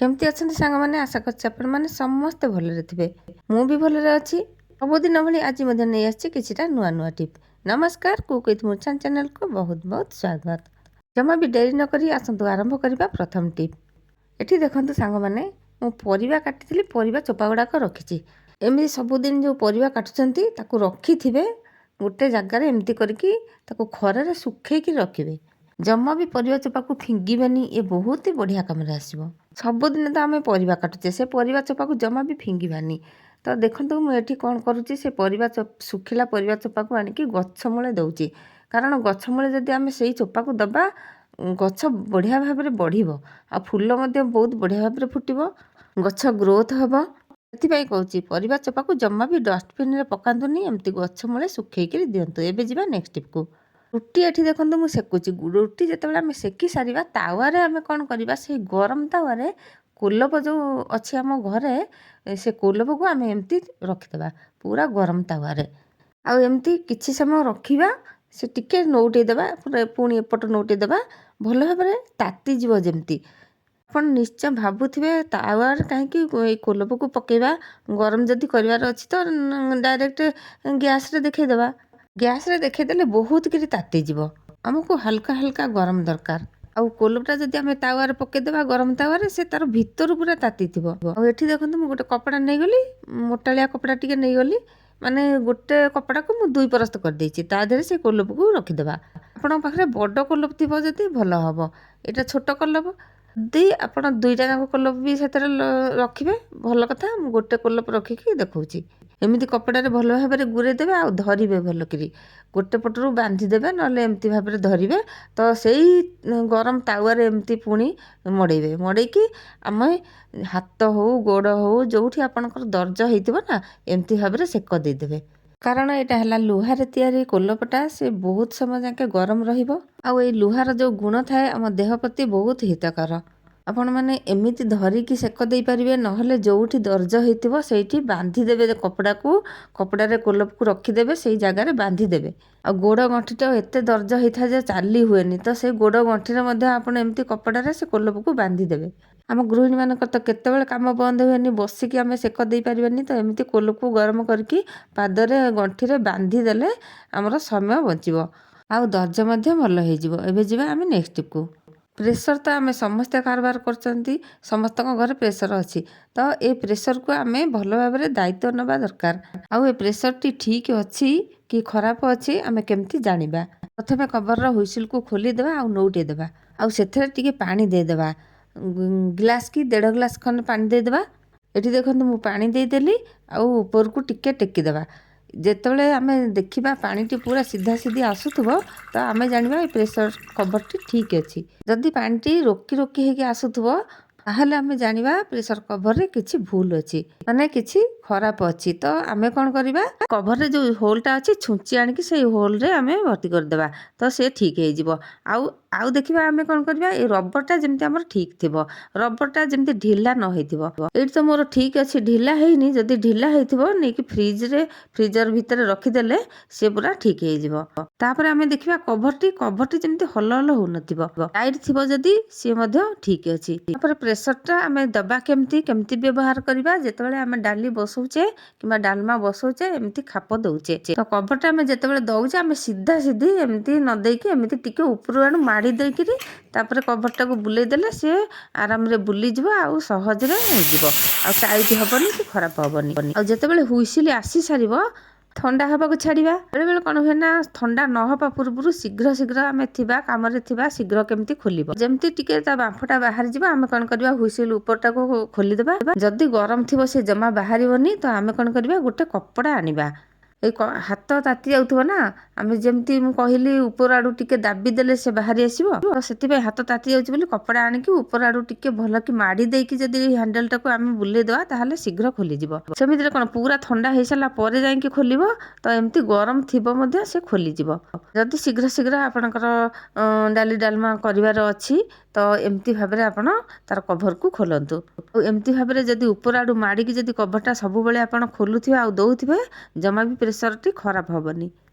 କେମିତି ଅଛନ୍ତି ସାଙ୍ଗମାନେ? ଆଶା କରୁଛି ଆପଣମାନେ ସମସ୍ତେ ଭଲରେ ଥିବେ। ମୁଁ ବି ଭଲରେ ଅଛି। ସବୁଦିନ ଭଳି ଆଜି ମଧ୍ୟ ନେଇ ଆସିଛି କିଛିଟା ନୂଆ ନୂଆ ଟିପ୍। ନମସ୍କାର, କୁକ୍ ୱିଥ୍ ମୁର୍ଛାନ୍ ଚ୍ୟାନେଲକୁ ବହୁତ ବହୁତ ସ୍ୱାଗତ। ଜମା ବି ଡେରି ନକରି ଆସନ୍ତୁ ଆରମ୍ଭ କରିବା ପ୍ରଥମ ଟିପ୍। ଏଠି ଦେଖନ୍ତୁ ସାଙ୍ଗମାନେ, ମୁଁ ପରିବା କାଟିଥିଲି, ପରିବା ଚୋପା ଗୁଡ଼ାକ ରଖିଛି। ଏମିତି ସବୁଦିନ ଯେଉଁ ପରିବା କାଟୁଛନ୍ତି ତାକୁ ରଖିଥିବେ ଗୋଟେ ଜାଗାରେ, ଏମିତି କରିକି ତାକୁ ଖରାରେ ଶୁଖେଇକି ରଖିବେ। ଜମା ବି ପରିବା ଚୋପାକୁ ଫିଙ୍ଗିବେନି, ଏ ବହୁତ ହି ବଢ଼ିଆ କାମରେ ଆସିବ। ସବୁଦିନ ତ ଆମେ ପରିବା କାଟୁଛେ, ସେ ପରିବା ଚୋପାକୁ ଜମା ବି ଫିଙ୍ଗିବାନି। ତ ଦେଖନ୍ତୁ ମୁଁ ଏଠି କ'ଣ କରୁଛି, ସେ ଶୁଖିଲା ପରିବା ଚୋପାକୁ ଆଣିକି ଗଛ ମୂଳେ ଦେଉଛି। କାରଣ ଗଛ ମୂଳେ ଯଦି ଆମେ ସେଇ ଚୋପାକୁ ଦେବା, ଗଛ ବଢ଼ିଆ ଭାବରେ ବଢ଼ିବ, ଆଉ ଫୁଲ ମଧ୍ୟ ବହୁତ ବଢ଼ିଆ ଭାବରେ ଫୁଟିବ, ଗଛ ଗ୍ରୋଥ୍ ହେବ। ସେଥିପାଇଁ କହୁଛି ପରିବା ଚୋପାକୁ ଜମା ବି ଡଷ୍ଟବିନ୍ରେ ପକାନ୍ତୁନି, ଏମିତି ଗଛ ମୂଳେ ଶୁଖେଇକିରି ଦିଅନ୍ତୁ। ଏବେ ଯିବା ନେକ୍ସଟ ଟିପ୍କୁ। ରୁଟି ଏଠି ଦେଖନ୍ତୁ ମୁଁ ସେକୁଛି। ରୁଟି ଯେତେବେଳେ ଆମେ ସେକି ସାରିବା, ତାୱାରେ ଆମେ କ'ଣ କରିବା, ସେଇ ଗରମ ତାୱାରେ କୋଲପ ଯେଉଁ ଅଛି ଆମ ଘରେ, ସେ କୋଲପକୁ ଆମେ ଏମିତି ରଖିଦେବା ପୁରା ଗରମ ତାୱାରେ। ଆଉ ଏମିତି କିଛି ସମୟ ରଖିବା, ସେ ଟିକେ ନଉଟେଇ ଦେବା, ପୁଣି ଏପଟ ନଉଟେଇ ଦେବା, ଭଲ ଭାବରେ ତାତିଯିବ ଯେମିତି। ଆପଣ ନିଶ୍ଚୟ ଭାବୁଥିବେ ତାୱାରେ କାହିଁକି ଏଇ କୋଲପକୁ ପକାଇବା, ଗରମ ଯଦି କରିବାର ଅଛି ତ ଡାଇରେକ୍ଟ ଗ୍ୟାସ୍ରେ ଦେଖେଇଦେବା। ଗ୍ୟାସ୍ରେ ଦେଖେଇଦେଲେ ବହୁତ କିରି ତାତିଯିବ। ଆମକୁ ହାଲକା ହାଲକା ଗରମ ଦରକାର। ଆଉ କୋଲପଟା ଯଦି ଆମେ ତାୱାରେ ପକାଇଦେବା ଗରମ ତାୱାରେ, ସେ ତାର ଭିତରୁ ପୁରା ତାତିଥିବ। ଆଉ ଏଠି ଦେଖନ୍ତୁ ମୁଁ ଗୋଟେ କପଡ଼ା ନେଇଗଲି, ମୋଟାଳିଆ କପଡ଼ା ଟିକେ ନେଇଗଲି, ମାନେ ଗୋଟେ କପଡ଼ାକୁ ମୁଁ 2 ପରସ୍ତ କରିଦେଇଛି। ତା ଦେହରେ ସେ କୋଲପକୁ ରଖିଦେବା। ଆପଣଙ୍କ ପାଖରେ ବଡ଼ କୋଲପ ଥିବ ଯଦି ଭଲ ହେବ। ଏଇଟା ଛୋଟ କୋଲପ, ଯଦି ଆପଣ 2ଟା ଯାକ କୋଲପ ବି ସେଥିରେ ରଖିବେ ଭଲ କଥା। ମୁଁ ଗୋଟେ କୋଲପ ରଖିକି ଦେଖାଉଛି। ଏମିତି କପଡ଼ାରେ ଭଲ ଭାବରେ ଗୁରେଇ ଦେବେ, ଆଉ ଧରିବେ ଭଲକିରି। ଗୋଟେ ପଟରୁ ବାନ୍ଧିଦେବେ, ନହେଲେ ଏମିତି ଭାବରେ ଧରିବେ। ତ ସେଇ ଗରମ ତାୱାରେ ଏମିତି ପୁଣି ମଡ଼େଇବେ। ମଡ଼େଇକି ଆମେ ହାତ ହଉ ଗୋଡ଼ ହଉ ଯେଉଁଠି ଆପଣଙ୍କର ଦର୍ଜ ହେଇଥିବ ନା, ଏମିତି ଭାବରେ ସେକ ଦେଇଦେବେ। କାରଣ ଏଇଟା ହେଲା ଲୁହାରେ ତିଆରି କୋଲପଟା, ସେ ବହୁତ ସମୟ ଯାକେ ଗରମ ରହିବ। ଆଉ ଏଇ ଲୁହାର ଯେଉଁ ଗୁଣ ଥାଏ ଆମ ଦେହ ପ୍ରତି ବହୁତ ହିତକର। ଆପଣମାନେ ଏମିତି ଧରିକି ସେକ ଦେଇପାରିବେ, ନହେଲେ ଯେଉଁଠି ଦର୍ଜ ହେଇଥିବ ସେଇଠି ବାନ୍ଧିଦେବେ କପଡ଼ାକୁ। କପଡ଼ାରେ କୋଲପକୁ ରଖିଦେବେ, ସେଇ ଜାଗାରେ ବାନ୍ଧିଦେବେ। ଆଉ ଗୋଡ଼ ଗଣ୍ଠିଟା ଏତେ ଦର୍ଜ ହେଇଥାଏ ଯେ ଚାଲି ହୁଏନି, ତ ସେଇ ଗୋଡ଼ ଗଣ୍ଠିରେ ମଧ୍ୟ ଆପଣ ଏମିତି କପଡ଼ାରେ ସେ କୋଲପକୁ ବାନ୍ଧିଦେବେ। ଆମ ଗୃହିଣୀମାନଙ୍କର ତ କେତେବେଳେ କାମ ବନ୍ଦ ହୁଏନି, ବସିକି ଆମେ ସେକ ଦେଇପାରିବାନି। ତ ଏମିତି କୋଲପକୁ ଗରମ କରିକି ପାଦରେ ଗଣ୍ଠିରେ ବାନ୍ଧିଦେଲେ ଆମର ସମୟ ବଞ୍ଚିବ, ଆଉ ଦର୍ଜ ମଧ୍ୟ ଭଲ ହେଇଯିବ। ଏବେ ଯିବା ଆମେ ନେକ୍ସଟ ଟିପ୍କୁ। ପ୍ରେସର ତ ଆମେ ସମସ୍ତେ କାରବାର କରୁଛନ୍ତି, ସମସ୍ତଙ୍କ ଘରେ ପ୍ରେସର ଅଛି। ତ ଏ ପ୍ରେସରକୁ ଆମେ ଭଲ ଭାବରେ ଦାୟିତ୍ୱ ନେବା ଦରକାର। ଆଉ ଏ ପ୍ରେସରଟି ଠିକ୍ ଅଛି କି ଖରାପ ଅଛି ଆମେ କେମିତି ଜାଣିବା? ପ୍ରଥମେ କଭରର ହୁଇସିଲକୁ ଖୋଲିଦେବା ଆଉ ନଉଟେଇ ଦେବା। ଆଉ ସେଥିରେ ଟିକେ ପାଣି ଦେଇଦେବା, ଗ୍ଲାସ୍ କି 1.5 ଗ୍ଲାସ୍ ଖଣ୍ଡେ ପାଣି ଦେଇଦେବା। ଏଠି ଦେଖନ୍ତୁ ମୁଁ ପାଣି ଦେଇଦେଲି, ଆଉ ଉପରକୁ ଟିକେ ଟେକିଦେବା। ଯେତେବେଳେ ଆମେ ଦେଖିବା ପାଣିଟି ପୁରା ସିଧା ସିଧା ଆସୁଥିବ, ତ ଆମେ ଜାଣିବା ଏ ପ୍ରେସର କଭରଟି ଠିକ୍ ଅଛି। ଯଦି ପାଣିଟି ରୋକି ରୋକି ହେଇକି ଆସୁଥିବ, ତାହେଲେ ଆମେ ଜାଣିବା ପ୍ରେସର କଭରରେ କିଛି ଭୁଲ ଅଛି, ମାନେ କିଛି ଖରାପ ଅଛି। ତ ଆମେ କ'ଣ କରିବା, କଭରରେ ଯେଉଁ ହୋଲ୍ଟା ଅଛି ଛୁଞ୍ଚି ଆଣିକି ସେଇ ହୋଲ୍ରେ ଆମେ ଭର୍ତ୍ତି କରିଦେବା, ତ ସେ ଠିକ୍ ହେଇଯିବ। ଆଉ ଦେଖିବା ଆମେ କ'ଣ କରିବା, ଏଇ ରବରଟା ଯେମିତି ଆମର ଠିକ୍ ଥିବ, ରବରଟା ଯେମିତି ଢିଲା ନ ହେଇଥିବ। ଏଇଠି ତ ମୋର ଠିକ୍ ଅଛି, ଢିଲା ହେଇନି। ଯଦି ଢିଲା ହେଇଥିବ ନେଇକି ଫ୍ରିଜର ଭିତରେ ରଖିଦେଲେ ସେ ପୁରା ଠିକ୍ ହେଇଯିବ। ତାପରେ ଆମେ ଦେଖିବା କଭରଟି ଯେମିତି ହଲ ହଲ ହଉନଥିବ, ଟାଇଟ୍ ଥିବ ଯଦି ସିଏ ମଧ୍ୟ ଠିକ୍ ଅଛି। ତାପରେ ପ୍ରେସରଟା ଆମେ ଦେବା କେମିତି ବ୍ୟବହାର କରିବା, ଯେତେବେଳେ ଆମେ ଡାଲି ବସଉଛେ କିମ୍ବା ଡାଲମା ବସଉଛେ, ଏମିତି ଖାପ ଦଉଛେ। ତ କଭରଟା ଆମେ ଯେତେବେଳେ ଦଉଛେ, ଆମେ ସିଧା ସିଧି ଏମିତି ନ ଦେଇକି ଏମିତି ଟିକେ ଉପରୁ ଆଣୁ ମାଡ଼ି ଦେଇକିରି, ତାପରେ କଭରଟାକୁ ବୁଲେଇ ଦେଲେ ସିଏ ଆରାମରେ ବୁଲିଯିବ, ଆଉ ସହଜରେ ହେଇଯିବ, ଆଉ ଟାଇଟ୍ ହବନି କି ଖରାପ ହବନି। ଆଉ ଯେତେବେଳେ ହୁଇସିଲ ଆସି ସାରିବ, ଥଣ୍ଡା ହେବାକୁ ଛାଡ଼ିବା। ବେଳେବେଳେ କ'ଣ ହୁଏ ନା, ଥଣ୍ଡା ନ ହେବା ପୂର୍ବରୁ ଶୀଘ୍ର ଆମେ କାମରେ ଥିବା ଶୀଘ୍ର କେମିତି ଖୋଲିବ, ଯେମିତି ଟିକେ ତା ବାମ୍ଫଟା ବାହାରିଯିବ, ଆମେ କ'ଣ କରିବା, ହୁଇସିଲ ଉପରଟାକୁ ଖୋଲିଦେବା। ଯଦି ଗରମ ଥିବ ସେ ଜମା ବାହାରିବନି। ତ ଆମେ କ'ଣ କରିବା, ଗୋଟେ କପଡ଼ା ଆଣିବା। ଏଇ ହାତ ତାତି ଯାଉଥିବ ନା, ଆମେ ଯେମିତି ମୁଁ କହିଲି ଉପର ଆଡ଼ୁ ଟିକେ ଦାବି ଦେଲେ ସେ ବାହାରି ଆସିବ। ତ ସେଥିପାଇଁ ହାତ ତାତି ଯାଉଛି ବୋଲି କପଡ଼ା ଆଣିକି ଉପର ଆଡ଼ୁ ଟିକେ ଭଲ କି ମାଡ଼ି ଦେଇକି ଯଦି ହ୍ୟାଣ୍ଡେଲଟାକୁ ଆମେ ବୁଲେଇ ଦେବା, ତାହେଲେ ଶୀଘ୍ର ଖୋଲିଯିବ। ସେମିତିରେ କ'ଣ ପୁରା ଥଣ୍ଡା ହେଇସାରିଲା ପରେ ଯାଇକି ଖୋଲିବ, ତ ଏମିତି ଗରମ ଥିବ ମଧ୍ୟ ସେ ଖୋଲିଯିବ। ଯଦି ଶୀଘ୍ର ଆପଣଙ୍କର ଡାଲି ଡାଲମା କରିବାର ଅଛି, ତ ଏମିତି ଭାବରେ ଆପଣ ତାର କଭରକୁ ଖୋଲନ୍ତୁ। ଆଉ ଏମିତି ଭାବରେ ଯଦି ଉପର ଆଡ଼ୁ ମାଡ଼ିକି ଯଦି କଭରଟା ସବୁବେଳେ ଆପଣ ଖୋଲୁଥିବେ ଆଉ ଦଉଥିବେ, ଜମା ବି ପ୍ରେସରଟି ଖରାପ ହବନି।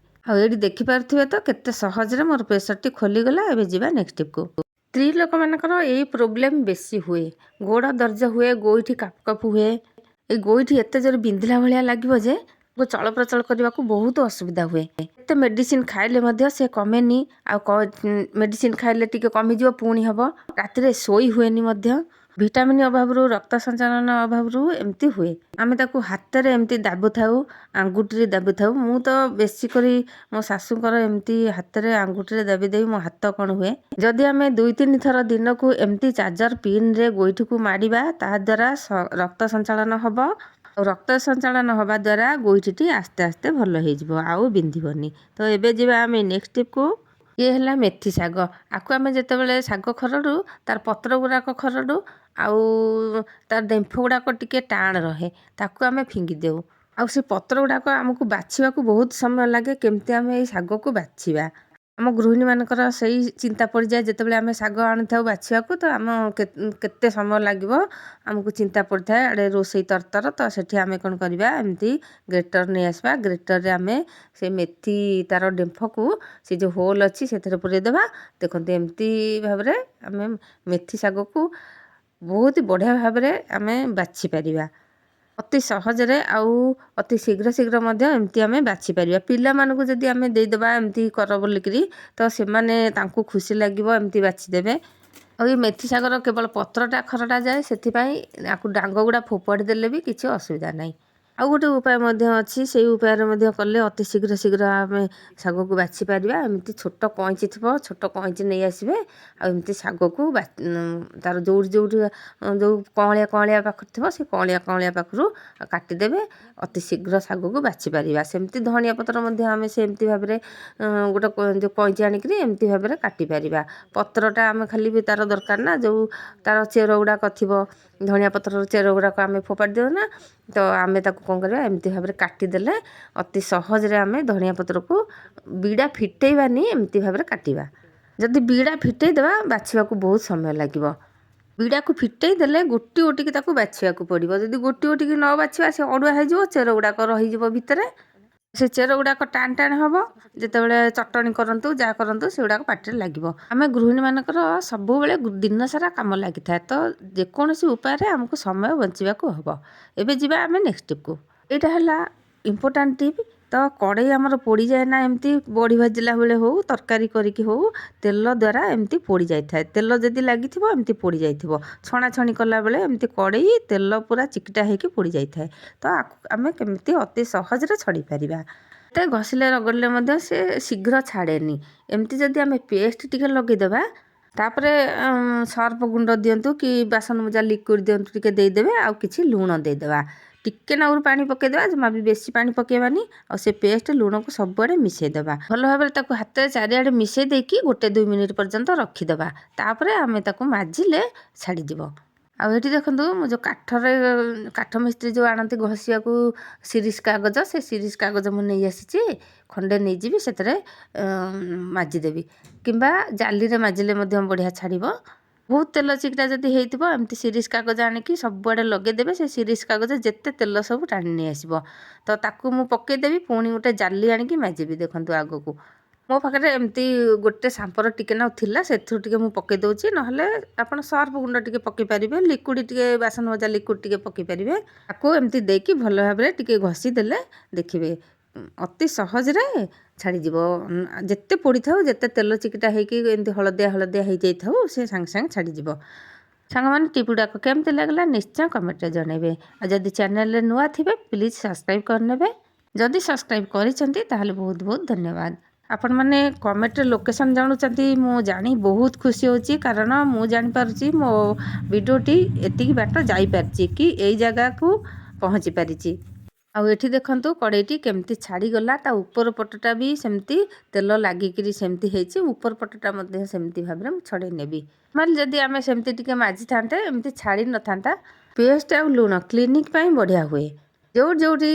ଆଉ ଏଇଠି ଦେଖିପାରୁଥିବେ ତ କେତେ ସହଜରେ ମୋର ପ୍ରେସରଟି ଖୋଲିଗଲା। ଏବେ ଯିବା ନେକ୍ସଟ ଟିପ୍କୁ। ସ୍ତ୍ରୀ ଲୋକମାନଙ୍କର ଏଇ ପ୍ରୋବ୍ଲେମ୍ ବେଶୀ ହୁଏ। ଗୋଡ଼ ଦର୍ଜ ହୁଏ, ଗୋଇଠି କାପୁ କାପୁ ହୁଏ। ଏଇ ଗୋଇଠି ଏତେ ଜୋରେ ବିନ୍ଧିଲା ଭଳିଆ ଲାଗିବ ଯେ ଚଳପ୍ରଚଳ କରିବାକୁ ବହୁତ ଅସୁବିଧା ହୁଏ। ଏତେ ମେଡ଼ିସିନ ଖାଇଲେ ମଧ୍ୟ ସେ କମେନି। ଆଉ ମେଡ଼ିସିନ ଖାଇଲେ ଟିକେ କମିଯିବ, ପୁଣି ହେବ। ରାତିରେ ଶୋଇ ହୁଏନି ମଧ୍ୟ। ଭିଟାମିନ୍ ଅଭାବରୁ, ରକ୍ତ ସଞ୍ଚାଳନ ଅଭାବରୁ ଏମିତି ହୁଏ। ଆମେ ତାକୁ ହାତରେ ଏମିତି ଦାବୁଥାଉ, ଆଙ୍ଗୁଠିରେ ଦାବୁଥାଉ। ମୁଁ ତ ବେଶୀ କରି ମୋ ଶାଶୁଙ୍କର ଏମିତି ହାତରେ ଆଙ୍ଗୁଠିରେ ଦାବି ଦେବି ମୋ ହାତ କ'ଣ ହୁଏ। ଯଦି ଆମେ 2-3 ଥର ଦିନକୁ ଏମିତି ଚାର୍ଜର ପିନ୍ରେ ଗୋଇଠିକୁ ମାଡ଼ିବା, ତାହା ଦ୍ୱାରା ରକ୍ତ ସଞ୍ଚାଳନ ହେବ। ଆଉ ରକ୍ତ ସଞ୍ଚାଳନ ହେବା ଦ୍ୱାରା ଗୋଇଠିଟି ଆସ୍ତେ ଆସ୍ତେ ଭଲ ହେଇଯିବ, ଆଉ ବିନ୍ଧିବନି। ତ ଏବେ ଯିବା ଆମେ ନେକ୍ସଟ ଟିପ୍କୁ। ଇଏ ହେଲା ମେଥି ଶାଗ। ଆକୁ ଆମେ ଯେତେବେଳେ ଶାଗ ଖରଡ଼ୁ, ତାର ପତ୍ର ଗୁଡ଼ାକ ଖରଡ଼ୁ, ଆଉ ତାର ଡେମ୍ଫ ଗୁଡ଼ାକ ଟିକେ ଟାଣ ରହେ, ତାକୁ ଆମେ ଫିଙ୍ଗି ଦେଉ। ଆଉ ସେ ପତ୍ର ଗୁଡ଼ାକ ଆମକୁ ବାଛିବାକୁ ବହୁତ ସମୟ ଲାଗେ, କେମିତି ଆମେ ଏଇ ଶାଗକୁ ବାଛିବା। ଆମ ଗୃହିଣୀମାନଙ୍କର ସେଇ ଚିନ୍ତା ପଡ଼ିଯାଏ ଯେତେବେଳେ ଆମେ ଶାଗ ଆଣିଥାଉ ବାଛିବାକୁ, ତ ଆମ କେତେ ସମୟ ଲାଗିବ ଆମକୁ ଚିନ୍ତା ପଡ଼ିଥାଏ। ଆଡ଼େ ରୋଷେଇ ତରତର, ତ ସେଠି ଆମେ କ'ଣ କରିବା, ଏମିତି ଗ୍ରେଟର ନେଇ ଆସିବା। ଗ୍ରେଟରରେ ଆମେ ସେ ମେଥି ତାର ଡେମ୍ଫକୁ ସେ ଯେଉଁ ହୋଲ୍ ଅଛି ସେଥିରେ ପୁରେଇ ଦେବା। ଦେଖନ୍ତୁ ଏମିତି ଭାବରେ ଆମେ ମେଥି ଶାଗକୁ ବହୁତ ବଢ଼ିଆ ଭାବରେ ଆମେ ବାଛି ପାରିବା। ଅତି ସହଜରେ ଆଉ ଅତି ଶୀଘ୍ର ମଧ୍ୟ ଏମିତି ଆମେ ବାଛିପାରିବା। ପିଲାମାନଙ୍କୁ ଯଦି ଆମେ ଦେଇଦେବା ଏମିତି କର ବୋଲିକିରି, ତ ସେମାନେ ତାଙ୍କୁ ଖୁସି ଲାଗିବ, ଏମିତି ବାଛିଦେବେ। ଆଉ ଏ ମେଥି ଶାଗର କେବଳ ପତ୍ରଟା ଖରଡ଼ା ଯାଏ, ସେଥିପାଇଁ ଆକୁ ଡାଙ୍ଗ ଗୁଡ଼ା ଫୋପାଡ଼ି ଦେଲେ ବି କିଛି ଅସୁବିଧା ନାହିଁ। ଆଉ ଗୋଟେ ଉପାୟ ମଧ୍ୟ ଅଛି, ସେଇ ଉପାୟରେ ମଧ୍ୟ କଲେ ଅତି ଶୀଘ୍ର ଆମେ ଶାଗକୁ ବାଛି ପାରିବା। ଏମିତି ଛୋଟ କଇଁଚି ଥିବ, ଛୋଟ କଇଁଚି ନେଇ ଆସିବେ। ଆଉ ଏମିତି ଶାଗକୁ ତାର ଯୋଉଠି ଯେଉଁ କଅଁଳିଆ ପାଖରେ ଥିବ, ସେ କଅଁଳିଆ ପାଖରୁ କାଟିଦେବେ। ଅତି ଶୀଘ୍ର ଶାଗକୁ ବାଛି ପାରିବା। ସେମିତି ଧନିଆ ପତ୍ର ମଧ୍ୟ ଆମେ ସେମିତି ଭାବରେ ଗୋଟେ ଯେଉଁ କଇଁଚି ଆଣିକିରି ଏମିତି ଭାବରେ କାଟିପାରିବା। ପତ୍ରଟା ଆମେ ଖାଲି ବି ତାର ଦରକାର ନା, ଯେଉଁ ତାର ଚେର ଗୁଡ଼ାକ ଥିବ, ଧନିଆ ପତ୍ରର ଚେର ଗୁଡ଼ାକ ଆମେ ଫୋପାଡ଼ି ଦେଉ ନା। ତ ଆମେ ତାକୁ କ'ଣ କରିବା, ଏମିତି ଭାବରେ କାଟିଦେଲେ ଅତି ସହଜରେ ଆମେ ଧନିଆ ପତ୍ରକୁ ବିଡ଼ା ଫିଟେଇବାନି, ଏମିତି ଭାବରେ କାଟିବା। ଯଦି ବିଡ଼ା ଫିଟେଇ ଦେବା, ବାଛିବାକୁ ବହୁତ ସମୟ ଲାଗିବ। ବିଡ଼ାକୁ ଫିଟେଇ ଦେଲେ ଗୋଟି ଗୋଟିକି ତାକୁ ବାଛିବାକୁ ପଡ଼ିବ। ଯଦି ଗୋଟି ଗୋଟିକି ନ ବାଛିବା, ସେ ଅଡ଼ୁଆ ହେଇଯିବ, ଚେର ଗୁଡ଼ାକ ରହିଯିବ ଭିତରେ। ସେ ଚେର ଗୁଡ଼ାକ ଟାଣ ହେବ। ଯେତେବେଳେ ଚଟଣି କରନ୍ତୁ, ଯାହା କରନ୍ତୁ, ସେଗୁଡ଼ାକ ପାଟିରେ ଲାଗିବ। ଆମେ ଗୃହିଣୀମାନଙ୍କର ସବୁବେଳେ ଦିନ ସାରା କାମ ଲାଗିଥାଏ, ତ ଯେକୌଣସି ଉପାୟରେ ଆମକୁ ସମୟ ବଞ୍ଚିବାକୁ ହେବ। ଏବେ ଯିବା ଆମେ ନେକ୍ସଟ ଟିପ୍କୁ। ଏଇଟା ହେଲା ଇମ୍ପୋର୍ଟାଣ୍ଟ ଟିପ୍। ତ କଡ଼େଇ ଆମର ପୋଡ଼ିଯାଏ ନା, ଏମିତି ବଢ଼ି ଭାଜିଲା ବେଳେ ହେଉ, ତରକାରୀ କରିକି ହେଉ, ତେଲ ଦ୍ୱାରା ଏମିତି ପୋଡ଼ି ଯାଇଥାଏ। ତେଲ ଯଦି ଲାଗିଥିବ ଏମିତି ପୋଡ଼ି ଯାଇଥିବ। ଛଣାଛଣି କଲାବେଳେ ଏମିତି କଡ଼େଇ ତେଲ ପୁରା ଚିକିଟା ହେଇକି ପୋଡ଼ି ଯାଇଥାଏ। ତ ଆମେ କେମିତି ଅତି ସହଜରେ ଛଡ଼େଇ ପାରିବା। ଏତେ ଘଷିଲେ ରଗଡ଼ିଲେ ମଧ୍ୟ ସେ ଶୀଘ୍ର ଛାଡ଼େନି। ଏମିତି ଯଦି ଆମେ ପେଷ୍ଟ ଟିକେ ଲଗେଇଦେବା, ତାପରେ ସର୍ଫ ଗୁଣ୍ଡ ଦିଅନ୍ତୁ କି ବାସନ ମଜା ଲିକ୍ୱିଡ଼ ଦିଅନ୍ତୁ, ଟିକେ ଦେଇଦେବେ। ଆଉ କିଛି ଲୁଣ ଦେଇଦେବା, ଟିକେ ନାଗୁରୁ ପାଣି ପକାଇଦେବା, ଜମା ବି ବେଶୀ ପାଣି ପକାଇବାନି। ଆଉ ସେ ପେଷ୍ଟ ଲୁଣକୁ ସବୁଆଡ଼େ ମିଶାଇଦେବା। ଭଲ ଭାବରେ ତାକୁ ହାତରେ ଚାରିଆଡ଼େ ମିଶାଇ ଦେଇକି 1-2 ମିନିଟ୍ ପର୍ଯ୍ୟନ୍ତ ରଖିଦେବା। ତାପରେ ଆମେ ତାକୁ ମାଜିଲେ ଛାଡ଼ିଯିବ। ଆଉ ଏଠି ଦେଖନ୍ତୁ, ମୁଁ ଯେଉଁ କାଠ ମିସ୍ତ୍ରୀ ଯେଉଁ ଆଣନ୍ତି ଘଷିବାକୁ ଶିରିଷ କାଗଜ, ସେ ଶିରିଷ କାଗଜ ମୁଁ ନେଇ ଆସିଛି। ଖଣ୍ଡେ ନେଇଯିବି, ସେଥିରେ ମାଜିଦେବି, କିମ୍ବା ଜାଲିରେ ମାଜିଲେ ମଧ୍ୟ ବଢ଼ିଆ ଛାଡ଼ିବ। ବହୁତ ତେଲ ଚିକିଟା ଯଦି ହେଇଥିବ, ଏମିତି ଶିରିଷ କାଗଜ ଆଣିକି ସବୁଆଡ଼େ ଲଗେଇଦେବେ। ସେ ଶିରିଷ କାଗଜ ଯେତେ ତେଲ ସବୁ ଟାଣି ନେଇ ଆସିବ। ତ ତାକୁ ମୁଁ ପକାଇଦେବି, ପୁଣି ଗୋଟେ ଜାଲି ଆଣିକି ମାଜିବି। ଦେଖନ୍ତୁ ଆଗକୁ ମୋ ପାଖରେ ଏମିତି ଗୋଟେ ସାମ୍ପର ଟିକେ ନାଉ ଥିଲା, ସେଥିରୁ ଟିକେ ମୁଁ ପକାଇ ଦେଉଛି। ନହେଲେ ଆପଣ ସର୍ଫ ଗୁଣ୍ଡ ଟିକେ ପକାଇ ପାରିବେ, ଲିକ୍ୱିଡ଼ ଟିକେ, ବାସନ ମଜା ଲିକ୍ୱିଡ଼ ଟିକେ ପକାଇ ପାରିବେ। ତାକୁ ଏମିତି ଦେଇକି ଭଲ ଭାବରେ ଟିକେ ଘଷି ଦେଲେ ଦେଖିବେ ଅତି ସହଜରେ ଛାଡ଼ିଯିବ। ଯେତେ ପୋଡ଼ିଥାଉ, ଯେତେ ତେଲ ଚିକିଟା ହେଇକି ଏମିତି ହଳଦିଆ ହେଇଯାଇଥାଉ, ସେ ସାଙ୍ଗେ ସାଙ୍ଗେ ଛାଡ଼ିଯିବ। ସାଙ୍ଗମାନେ ଟିପ୍ ଗୁଡ଼ାକ କେମିତି ଲାଗିଲା ନିଶ୍ଚୟ କମେଣ୍ଟରେ ଜଣାଇବେ। ଆଉ ଯଦି ଚ୍ୟାନେଲରେ ନୂଆ ଥିବେ ପ୍ଲିଜ୍ ସବସ୍କ୍ରାଇବ୍ କରିନେବେ। ଯଦି ସବସ୍କ୍ରାଇବ୍ କରିଛନ୍ତି ତାହେଲେ ବହୁତ ଧନ୍ୟବାଦ। ଆପଣମାନେ କମେଣ୍ଟରେ ଲୋକେସନ୍ ଜାଣୁଛନ୍ତି, ମୁଁ ଜାଣି ବହୁତ ଖୁସି ହେଉଛି। କାରଣ ମୁଁ ଜାଣିପାରୁଛି ମୋ ଭିଡ଼ିଓଟି ଏତିକି ବାଟ ଯାଇପାରିଛି, କି ଏଇ ଜାଗାକୁ ପହଞ୍ଚି ପାରିଛି। ଆଉ ଏଠି ଦେଖନ୍ତୁ କଡ଼େଇଟି କେମିତି ଛାଡ଼ିଗଲା। ତା ଉପର ପଟଟା ବି ସେମିତି ତେଲ ଲାଗିକିରି ସେମିତି ହେଇଛି, ଉପର ପଟଟା ମଧ୍ୟ ସେମିତି ଭାବରେ ମୁଁ ଛଡ଼େଇ ନେବି। ମାନେ ଯଦି ଆମେ ସେମିତି ଟିକେ ମାଜିଥାନ୍ତେ, ଏମିତି ଛାଡ଼ି ନଥାନ୍ତା। ପେଷ୍ଟ ଆଉ ଲୁଣ କ୍ଲିନିକ୍ ପାଇଁ ବଢ଼ିଆ ହୁଏ। ଯେଉଁଠି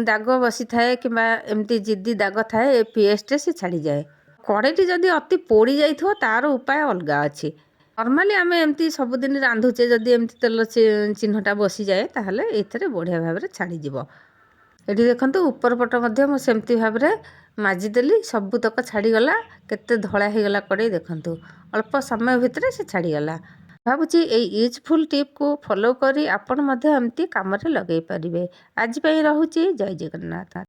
ଦାଗ ବସିଥାଏ କିମ୍ବା ଏମିତି ଜିଦି ଦାଗ ଥାଏ, ଏ ପେଷ୍ଟରେ ସେ ଛାଡ଼ିଯାଏ। କଡ଼େଇଟି ଯଦି ଅତି ପୋଡ଼ି ଯାଇଥିବ, ତାର ଉପାୟ ଅଲଗା ଅଛି। ନର୍ମାଲି ଆମେ ଏମିତି ସବୁଦିନ ରାନ୍ଧୁଛେ, ଯଦି ଏମିତି ତେଲ ଚିହ୍ନଟା ବସିଯାଏ, ତାହେଲେ ଏଥିରେ ବଢ଼ିଆ ଭାବରେ ଛାଡ଼ିଯିବ। ଏଠି ଦେଖନ୍ତୁ ଉପର ପଟ ମଧ୍ୟ ମୁଁ ସେମିତି ଭାବରେ ମାଜିଦେଲି, ସବୁତକ ଛାଡ଼ିଗଲା। କେତେ ଧଳା ହେଇଗଲା କଡ଼େଇ ଦେଖନ୍ତୁ। ଅଳ୍ପ ସମୟ ଭିତରେ ସେ ଛାଡ଼ିଗଲା। ଭାବୁଛି ଏଇ ୟୁଜଫୁଲ୍ ଟିପ୍କୁ ଫଲୋ କରି ଆପଣ ମଧ୍ୟ ଏମିତି କାମରେ ଲଗେଇ ପାରିବେ। ଆଜି ପାଇଁ ରହୁଛି। ଜୟ ଜଗନ୍ନାଥ।